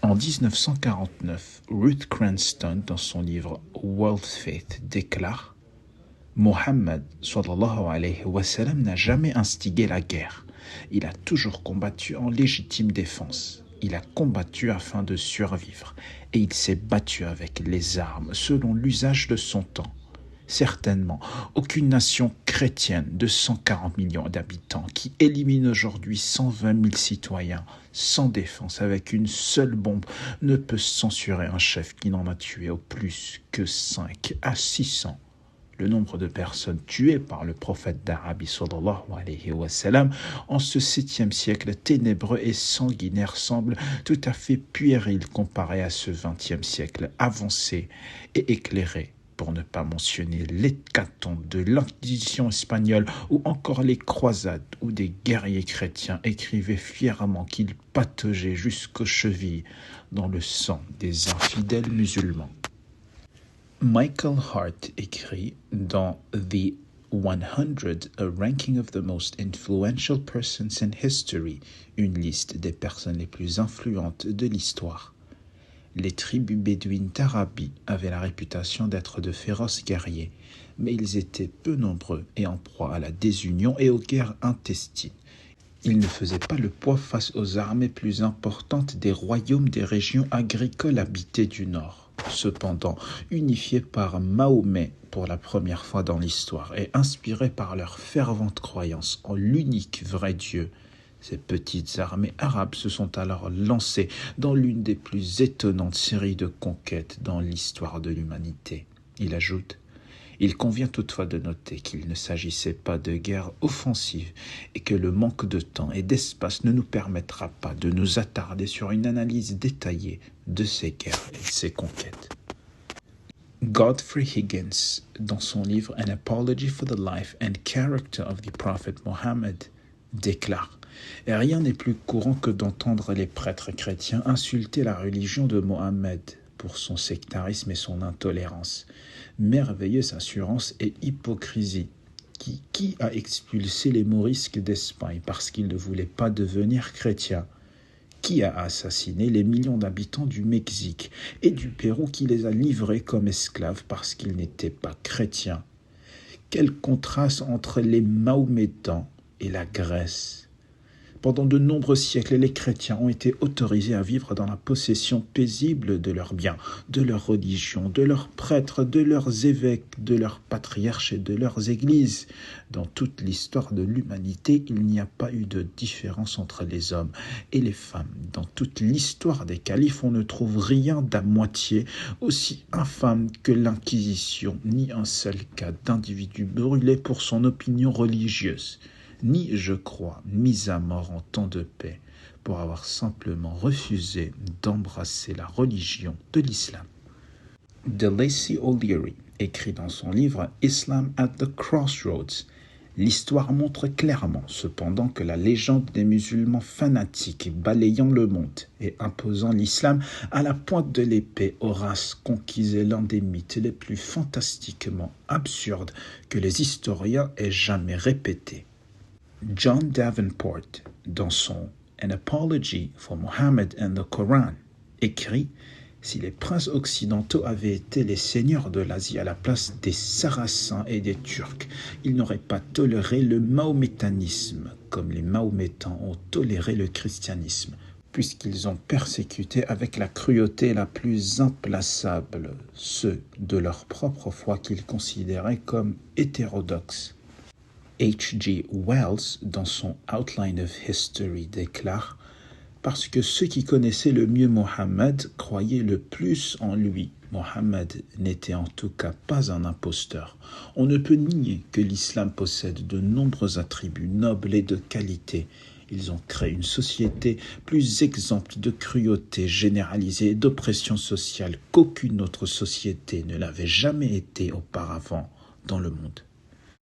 En 1949, Ruth Cranston, dans son livre World Faith, déclare « Mohammed sallallahu alayhi wa sallam n'a jamais instigé la guerre. Il a toujours combattu en légitime défense. Il a combattu afin de survivre et il s'est battu avec les armes selon l'usage de son temps. Certainement, aucune nation chrétienne de 140 millions d'habitants qui élimine aujourd'hui 120 000 citoyens sans défense avec une seule bombe ne peut censurer un chef qui n'en a tué au plus que 5 à 600. Le nombre de personnes tuées par le prophète d'Arabie sallallahu alayhi wa sallam en ce 7e siècle ténébreux et sanguinaire semble tout à fait puéril comparé à ce 20e siècle avancé et éclairé. Pour ne pas mentionner l'hécatombe de l'Inquisition espagnole ou encore les croisades où des guerriers chrétiens écrivaient fièrement qu'ils pataugeaient jusqu'aux chevilles dans le sang des infidèles musulmans. Michael Hart écrit dans The 100, A Ranking of the Most Influential Persons in History, une liste des personnes les plus influentes de l'histoire. Les tribus bédouines d'Arabie avaient la réputation d'être de féroces guerriers, mais ils étaient peu nombreux et en proie à la désunion et aux guerres intestines. Ils ne faisaient pas le poids face aux armées plus importantes des royaumes des régions agricoles habitées du Nord. Cependant, unifiés par Mahomet pour la première fois dans l'histoire et inspirés par leur fervente croyance en l'unique vrai Dieu, ces petites armées arabes se sont alors lancées dans l'une des plus étonnantes séries de conquêtes dans l'histoire de l'humanité. Il ajoute « Il convient toutefois de noter qu'il ne s'agissait pas de guerres offensives et que le manque de temps et d'espace ne nous permettra pas de nous attarder sur une analyse détaillée de ces guerres et de ces conquêtes. » Godfrey Higgins, dans son livre An Apology for the Life and Character of the Prophet Muhammad, déclare « Rien n'est plus courant que d'entendre les prêtres chrétiens insulter la religion de Mohammed pour son sectarisme et son intolérance. Merveilleuse assurance et hypocrisie. Qui a expulsé les Morisques d'Espagne parce qu'ils ne voulaient pas devenir chrétiens? Qui a assassiné les millions d'habitants du Mexique et du Pérou qui les a livrés comme esclaves parce qu'ils n'étaient pas chrétiens? Quel contraste entre les Mahométans et la Grèce! Pendant de nombreux siècles, les chrétiens ont été autorisés à vivre dans la possession paisible de leurs biens, de leur religion, de leurs prêtres, de leurs évêques, de leurs patriarches et de leurs églises. Dans toute l'histoire de l'humanité, il n'y a pas eu de différence entre les hommes et les femmes. Dans toute l'histoire des califes, on ne trouve rien d'à moitié aussi infâme que l'Inquisition, ni un seul cas d'individu brûlé pour son opinion religieuse, ni, je crois, mis à mort en temps de paix pour avoir simplement refusé d'embrasser la religion de l'islam. DeLacy O'Leary écrit dans son livre Islam at the Crossroads. L'histoire montre clairement, cependant, que la légende des musulmans fanatiques balayant le monde et imposant l'islam à la pointe de l'épée aux races conquises est l'un des mythes les plus fantastiquement absurdes que les historiens aient jamais répétés. John Davenport, dans son An Apology for Muhammad and the Quran, écrit « Si les princes occidentaux avaient été les seigneurs de l'Asie à la place des Sarrasins et des Turcs, ils n'auraient pas toléré le mahométanisme comme les Mahométans ont toléré le christianisme, puisqu'ils ont persécuté avec la cruauté la plus implaçable ceux de leur propre foi qu'ils considéraient comme hétérodoxes. » H.G. Wells, dans son Outline of History, déclare « Parce que ceux qui connaissaient le mieux Mohammed croyaient le plus en lui. Mohammed n'était en tout cas pas un imposteur. On ne peut nier que l'islam possède de nombreux attributs nobles et de qualité. Ils ont créé une société plus exempte de cruauté généralisée et d'oppression sociale qu'aucune autre société ne l'avait jamais été auparavant dans le monde. »